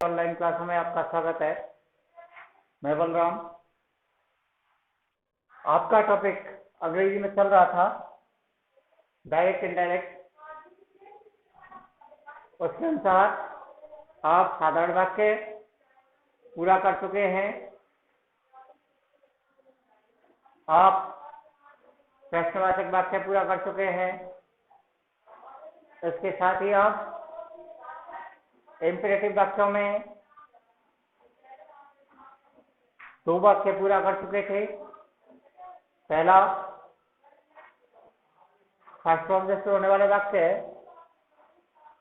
Online क्लासों में आपका स्वागत है। मैं बलराम। आपका टॉपिक अंग्रेजी में चल रहा था डायरेक्ट इनडायरेक्ट। उसके अनुसार आप साधारण वाक्य पूरा कर चुके हैं। आप प्रश्नवाचक वाक्य पूरा कर चुके हैं। इसके साथ ही आप इंपेरेटिव वाक्यों में 2 वाक्य पूरा कर चुके थे। पहला फर्स्ट फॉर्म से शुरू होने वाले वाक्य,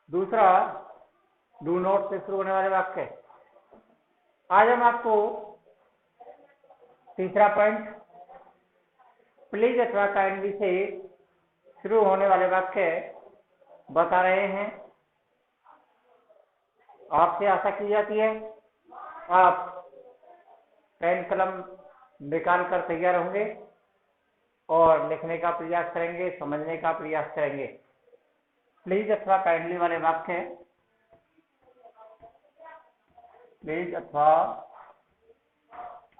दूसरा डू नॉट से शुरू होने वाले वाक्य। आज हम आपको तीसरा पॉइंट प्लीज अथवा काइंडली से शुरू होने वाले वाक्य बता रहे हैं। आपसे आशा की जाती है आप पेन कलम निकाल कर तैयार होंगे और लिखने का प्रयास करेंगे, समझने का प्रयास करेंगे। प्लीज अथवा काइंडली वाले वाक्य, प्लीज अथवा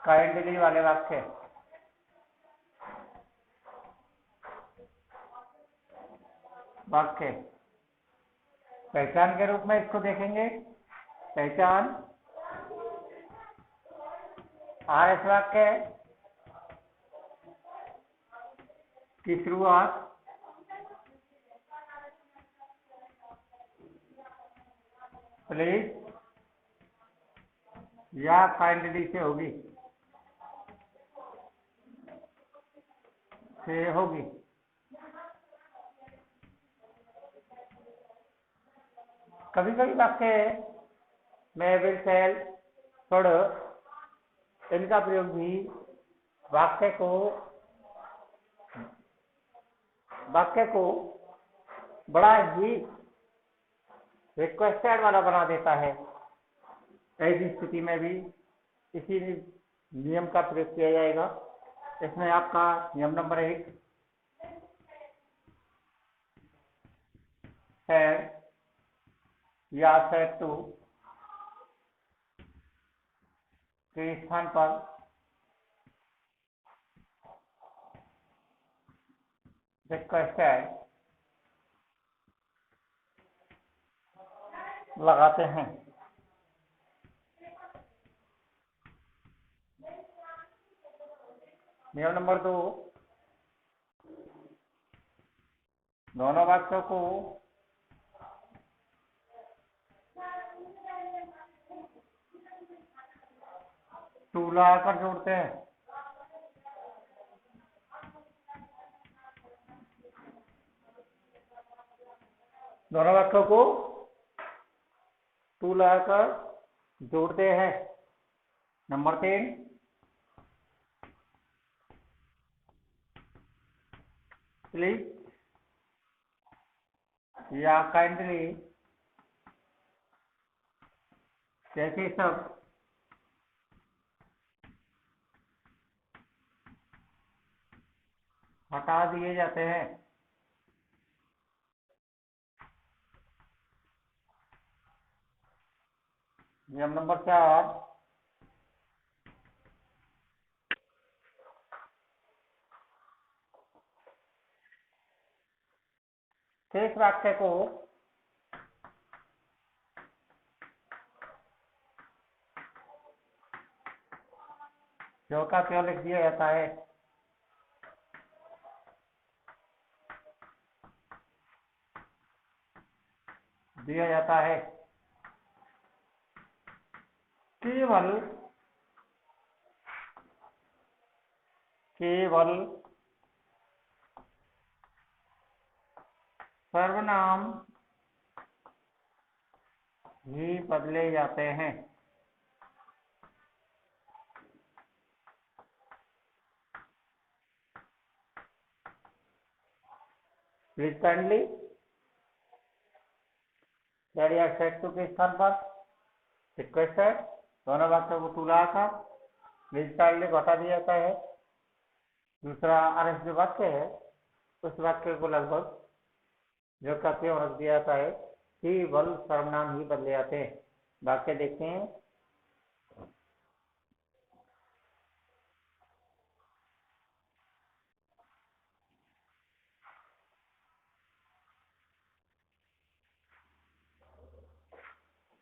काइंडली वाले वाक्य पहचान के रूप में इसको देखेंगे। पहचान आरएस वाक्य की शुरुआत प्लीज या काइंडली से होगी, कभी कभी वाक्य में विल शैल शुड इनका प्रयोग भी वाक्य को बड़ा ही रिक्वेस्टेड वाला बना देता है। ऐसी स्थिति में भी इसी नियम का प्रयोग किया जाएगा। इसमें आपका नियम नंबर 1 है या सेट टू के स्थान पर रिक्वेस्टेड लगाते हैं। नियम नंबर 2, दोनों वाक्यों को टू लगाकर जोड़ते हैं। दोनों वाक्यों को टू लगाकर जोड़ते हैं। नंबर 3, प्लीज या काइंडली जैसे सब हटा दिए जाते हैं। नियम नंबर 4, शेष वाक्य को जो का क्यों लिख दिया जाता है। दिया जाता है केवल सर्वनाम ही बदले जाते हैं। प्लीज काइंडली दैट या सेट टू के स्थान पर रिक्वेस्टेड, दोनों वाक्यों को टू लगाकर प्लीज काइंडली हटा दिया जाता है। दूसरा आरएस जो वाक्य है उस वाक्य को लगभग जो का क्यों रख दिया जाता है केवल सर्वनाम ही बदले जाते हैं। वाक्य देखते हैं।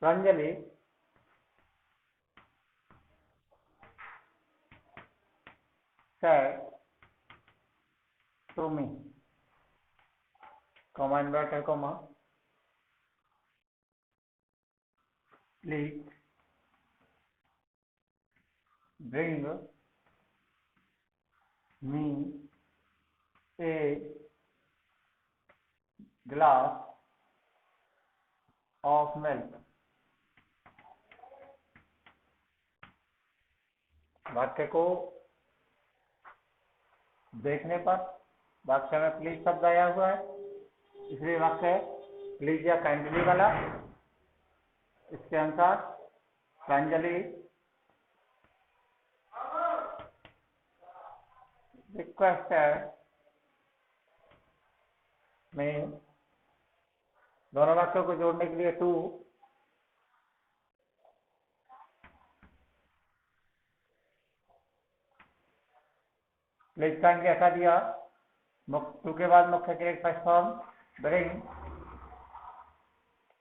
Pranjali said to me, comma inverted comma, please bring me a glass of milk। वाक्य को देखने पर वाक्य में प्लीज शब्द आया हुआ है, इसलिए वाक्य है प्लीज या काइंडली वाला। इसके अनुसार प्रांजलि रिक्वेस्टेड में दोनों वाक्यों को जोड़ने के लिए टू प्लीज काइंडली हटा दिया। टू के बाद मुख्य क्रिया फर्स्ट फॉर्म ब्रिंग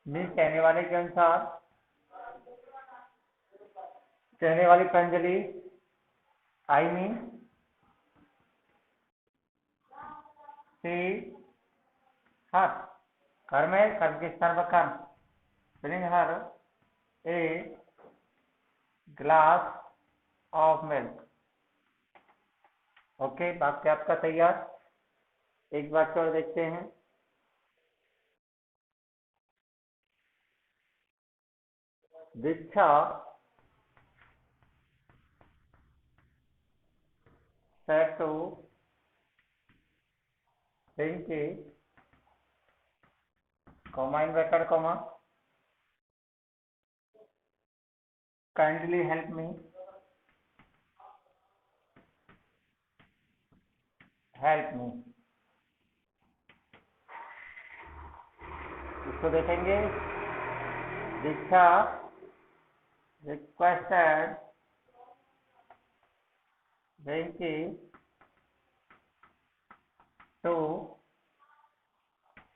मी कहने वाले के अनुसार कहने वाली प्रांजलि आई मीन सी हर कर्म है, कर्म के स्थान पर कर्म, bring her a glass of milk. Okay, वाक्य आपका तैयार। एक वाक्य और देखते हैं। दीक्षा said to Pinky, comma inverted comma, kindly help me, help me। इसको देखेंगे। दीक्षा requested Pinky to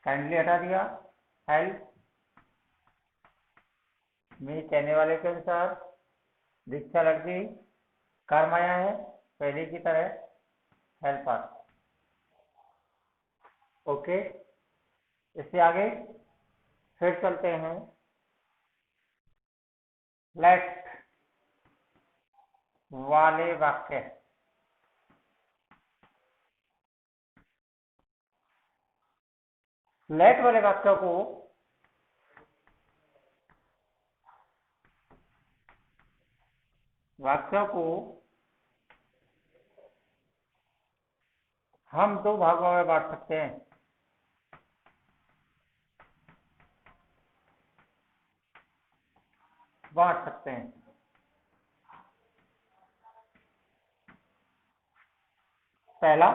kindly हटा दिया, हेल्प मी कहने वाले के अनुसार दीक्षा लड़की कर्म आया है पहले की तरह हेल्प हर। ओके, इससे आगे फिर चलते हैं। लेट वाले वाक्य, लेट वाले वाक्य को हम दो भागों में बांट सकते हैं। पहला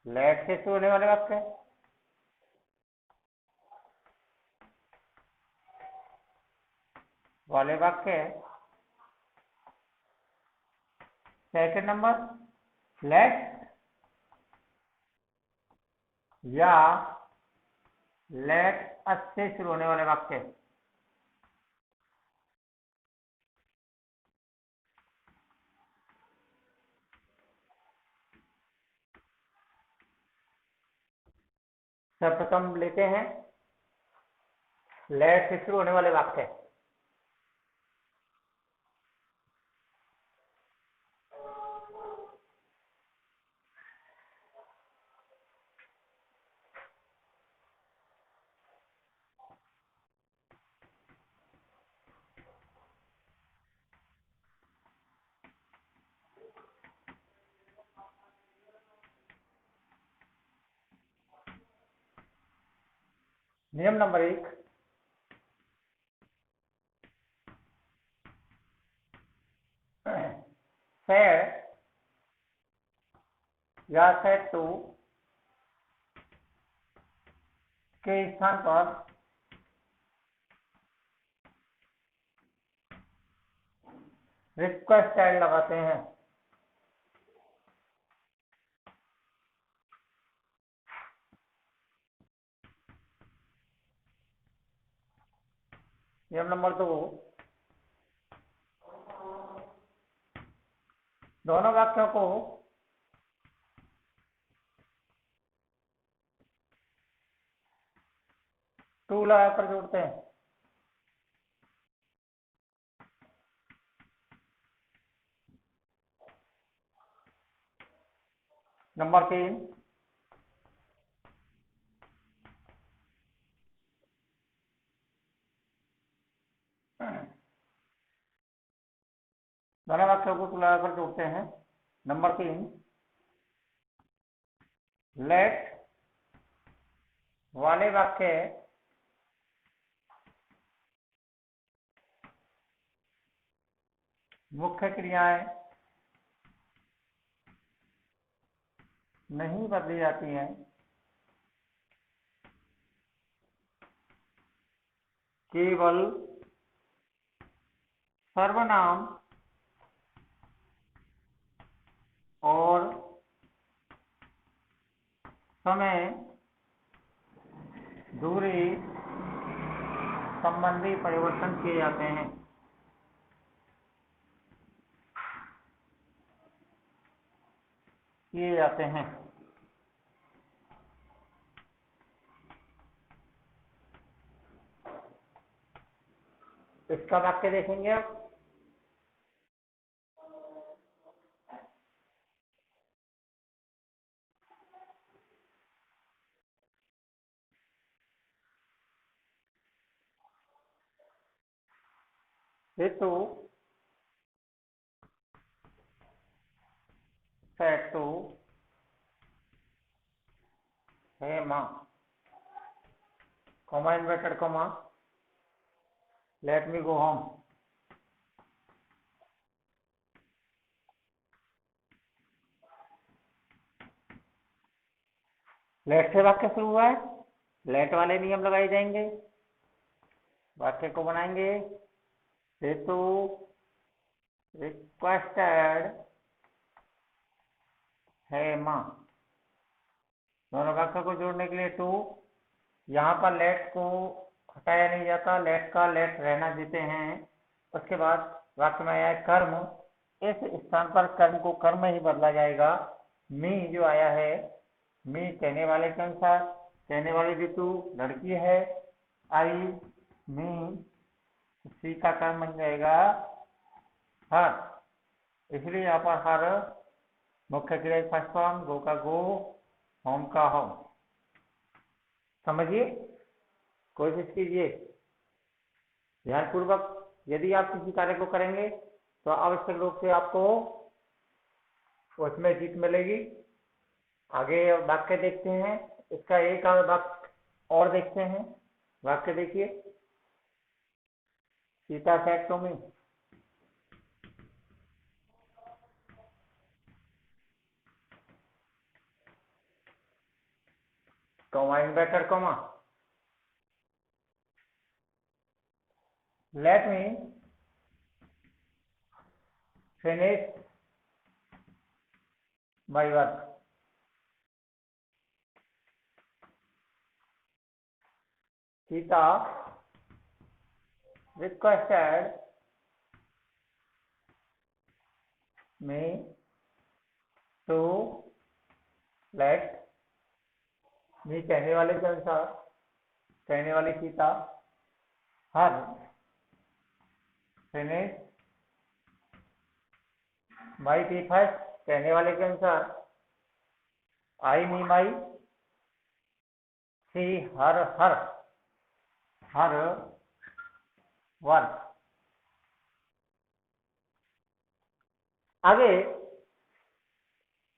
लेट से शुरू होने वाले वाक्य, वाले वाक्य। सेकंड नंबर लेट या लेट अस से शुरू होने वाले वाक्य। सर्वप्रथम लेते हैं लेट से शुरू होने वाले वाक्य। नियम नंबर 1, said या said to के स्थान पर रिक्वेस्टेड लगाते हैं। नियम नंबर 2, दोनों वाक्यों को टू लगाकर जोड़ते हैं। नंबर 3, दोनों वाक्यों को टू लगाकर जोड़ते हैं। नंबर 3, लेट वाले वाक्य मुख्य क्रियाएं नहीं बदली जाती हैं, केवल सर्वनाम और समय, दूरी संबंधी परिवर्तन किए जाते हैं। इसका वाक्य देखेंगे आप। हेतु सेट टू है माँ, comma inverted comma, let me go home. Let से वाक्य शुरू हुआ है, लेट वाले नियम लगाए जाएंगे, वाक्य को बनाएंगे। हेतु रिक्वेस्टेड है माँ, दोनों वाक्य को जोड़ने के लिए टू। यहाँ पर लेट को हटाया नहीं जाता, लेट का लेट रहना देते हैं। उसके बाद वाक्य में आया है कर्म, इस स्थान पर कर्म को कर्म ही बदला जाएगा। मी जो आया है, मी कहने वाले के अनुसार, कहने वाली ऋतु लड़की है। आई मी, सी का कर्म बन जाएगा हर, इसलिए यहाँ पर हर मुख्य क्रिया फर्स्ट फॉर्म, गो का गो, होम का होम। समझिए, कोशिश कीजिए ध्यानपूर्वक। यदि आप किसी कार्य को करेंगे तो आवश्यक रूप से आपको उसमें जीत मिलेगी। आगे वाक्य देखते हैं, इसका एक वाक्य और देखते हैं। वाक्य देखिए, Sita said to me, comma inverted comma, let me finish my work. Sita requested me to let me, कहने वाले के अनुसार, कहने वाली Sita, her finish my tea first, कहने वाले के अनुसार, आई मी माई, सी हर हर हर वर्क। आगे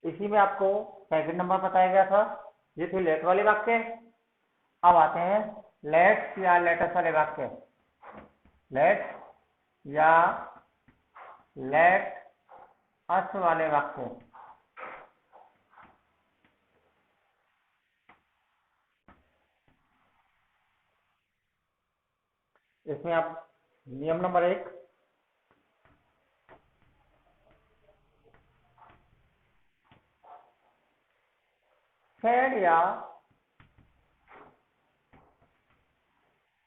इसी में आपको सेकंड नंबर बताया गया था, ये थे लेट वाले वाक्य। अब आते हैं लेट्स या लेटस वाले वाक्य। लेट या लेट अस वाले वाक्य। इसमें आप नियम नंबर 1, said या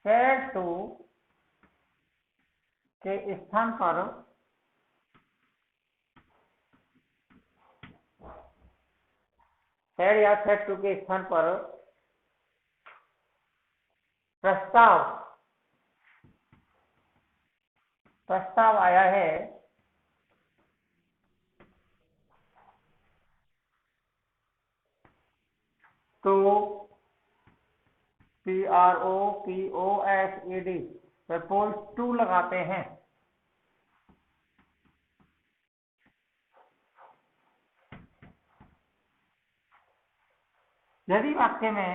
said to के स्थान पर said या said to के स्थान पर प्रस्ताव आया है तो PROPOSED प्रपोज टू लगाते हैं। यदि वाक्य में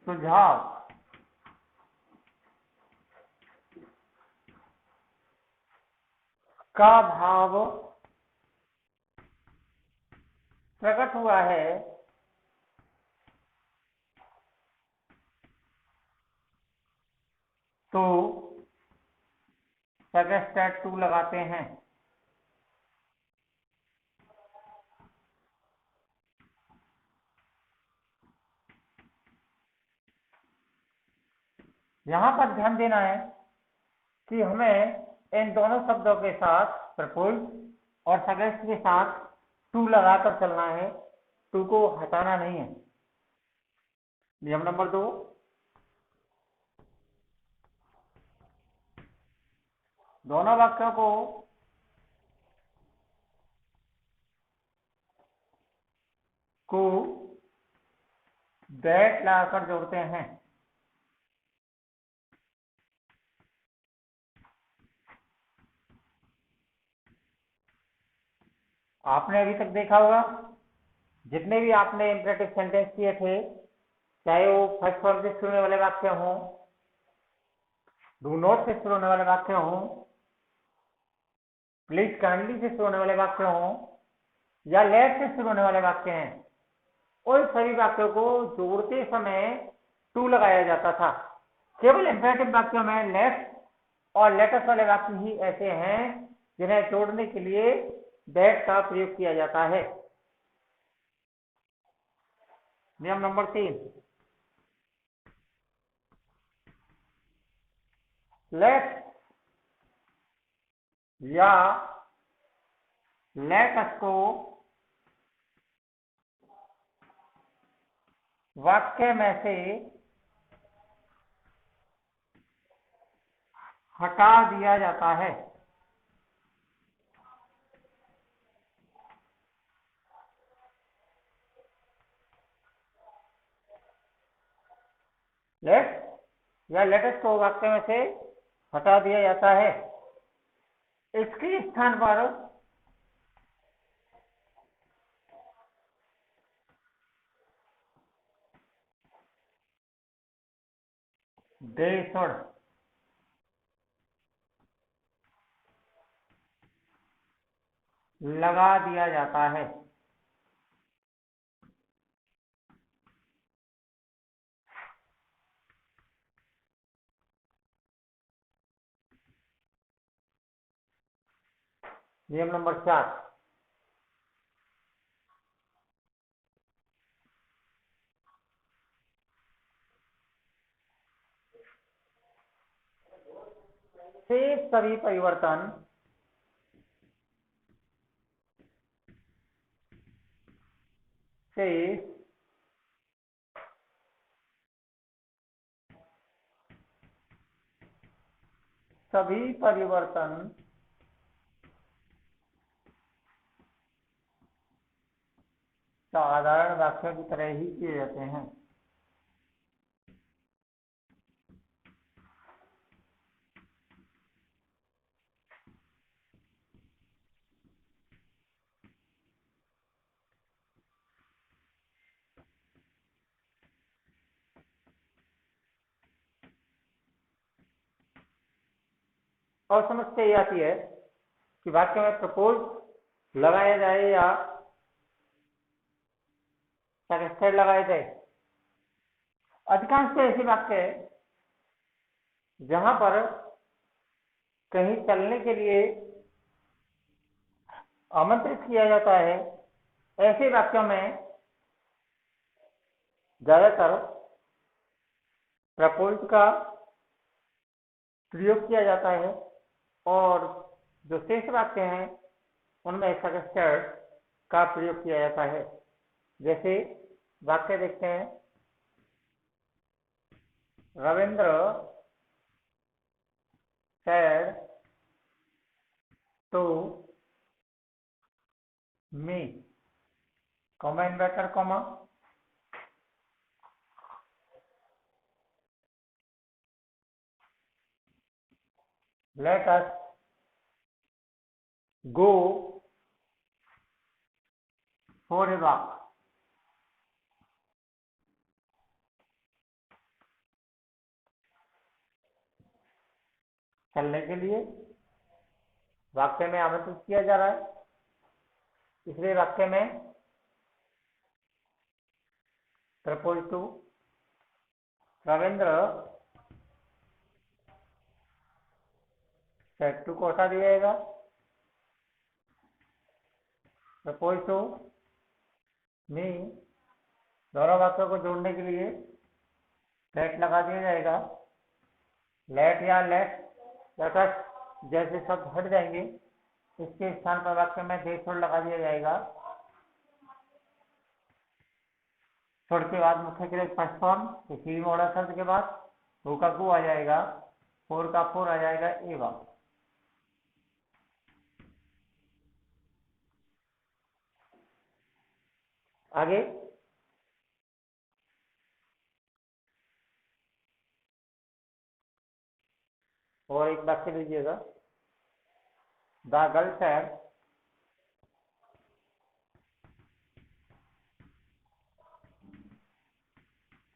सुझाव का भाव प्रकट हुआ है तो सजेस्टेड टू लगाते हैं। यहां पर ध्यान देना है कि हमें इन दोनों शब्दों के साथ प्रपोज और सजेस्ट के साथ टू लगाकर चलना है, टू को हटाना नहीं है। नियम नंबर 2, दोनों वाक्यों को दैट लगाकर जोड़ते हैं। आपने अभी तक देखा होगा जितने भी आपने इंपरेटिव सेंटेंस किए थे, चाहे वो फर्स्ट फॉर्म से शुरू होने वाले वाक्य हों, डू नॉट से शुरू होने वाले वाक्य हों, प्लीज काइंडली से शुरू होने वाले वाक्य हों या लेट से शुरू होने वाले वाक्य हैं, उन सभी वाक्यों को जोड़ते समय टू लगाया जाता था। केवल इंपरेटिव वाक्यों में लेट और लेटस वाले वाक्य ही ऐसे हैं जिन्हें जोड़ने के लिए दैट का प्रयोग किया जाता है। नियम नंबर 3, लेट या लेटस को वाक्य में से हटा दिया जाता है। लेट या लेटस को वाक्य में से हटा दिया जाता है। इसके स्थान पर दे शुड लगा दिया जाता है। नियम नंबर 4, शेष सभी परिवर्तन शेष सभी परिवर्तन साधारण वाक्यों की तरह ही किए जाते हैं। और समस्या ये आती है कि वाक्य में प्रपोज लगाया जाए या सजेस्टेड लगाया जाए। अधिकांश ऐसे वाक्य जहां पर कहीं चलने के लिए आमंत्रित किया जाता है, ऐसे वाक्यों में ज्यादातर प्रपोज का प्रयोग किया जाता है और जो शेष वाक्य हैं उनमें सजेस्टेड का प्रयोग किया जाता है। जैसे वाक्य देखते हैं, Ravindra said to me, comma inverted comma, let us go for a walk। चलने के लिए वाक्य में आमंत्रित किया जा रहा है, इसलिए वाक्य में propose to Ravindra said to को हटा दिया जाएगा, प्रपोज टू मी दोनों वाक्यों को जोड़ने के लिए लेट लगा दिया जाएगा। लेट या लेट जैसे शब्द हट जाएंगे, इसके स्थान पर वाक्य में दे छोड़ लगा दिया जाएगा। छोड़ के बाद मुख्य क्रिया फर्स्ट फॉर्म, किसी भी मॉडल शब्द के बाद टू का टू आ जाएगा, फोर का फोर आ जाएगा, एवं। आगे और एक वाक्य लीजिएगा, the girl said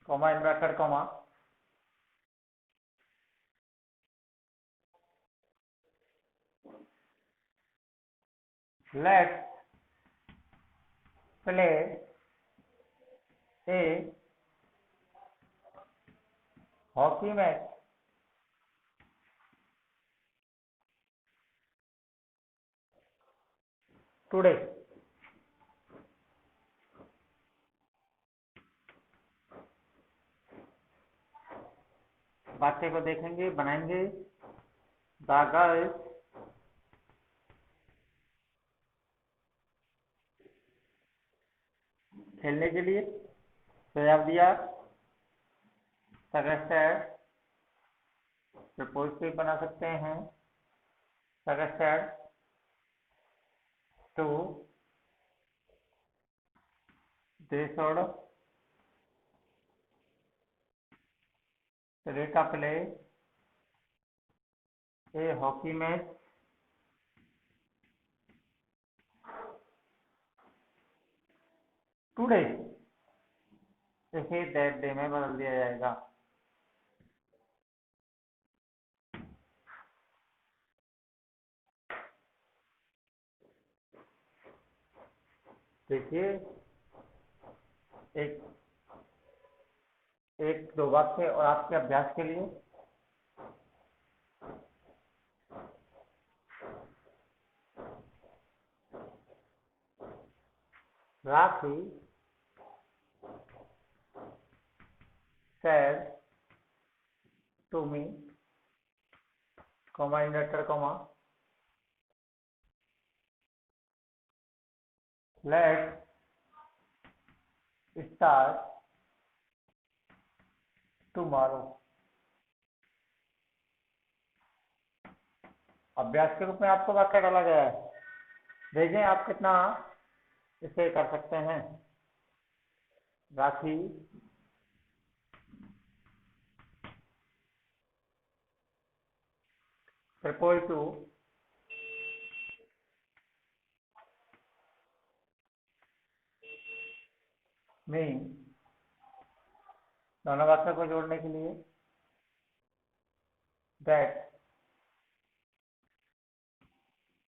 comma inverted comma let's play A hockey match today. वाक्य को देखेंगे, बनाएंगे। द गर्ल्स खेलने के लिए सुझाव दिया, सजेस्टेड प्रपोज पे बना सकते हैं, सजेस्टेड टू दे शुड रेटा play A hockey match today, इसे दैट डे में बदल दिया जाएगा। देखिए एक एक दो वाक्य और आपके अभ्यास के लिए। राखी said to me, comma inverted comma, let's start tomorrow। अभ्यास के रूप में आपको वाक्य डाला गया है, देखें आप कितना इसे कर सकते हैं। राखी प्रपोज टू मी, दोनों वाक्यों को जोड़ने के लिए that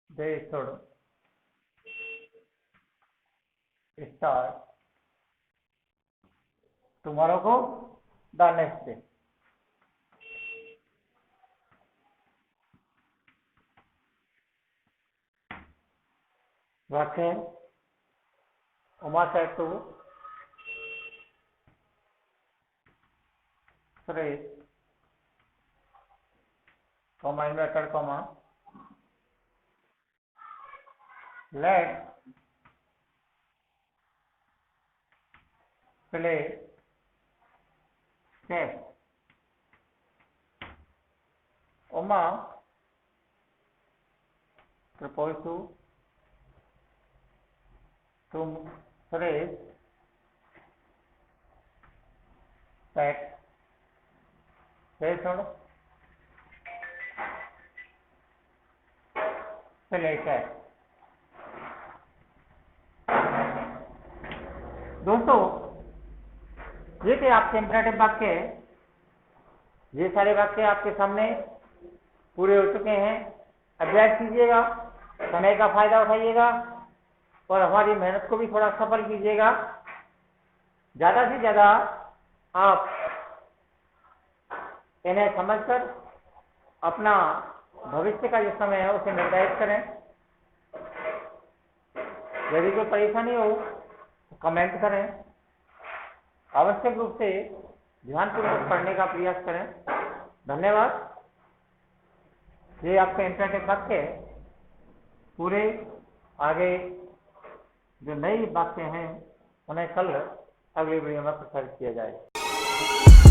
they should start tomorrow को द नेक्स्ट डे। वाक्य है Uma said to Suresh, comma inverted comma, let's play chess. Uma proposed to Suresh that chess play chess. दोस्तों ये थे आपके इंपरेटिव वाक्य। ये सारे वाक्य आपके सामने पूरे हो चुके हैं। अभ्यास कीजिएगा, समय का फायदा उठाइएगा और हमारी मेहनत को भी थोड़ा सफल कीजिएगा। ज्यादा से ज्यादा आप इन्हें समझकर अपना भविष्य का जो समय है उसे निर्धारित करें। यदि कोई परेशानी हो तो कमेंट करें। आवश्यक रूप से ध्यानपूर्वक पढ़ने का प्रयास करें। धन्यवाद। ये आपके इंपरेटिव वाक्य पूरे आगे जो नई बातें हैं उन्हें कल अगले वीडियो में प्रसारित किया जाएगा।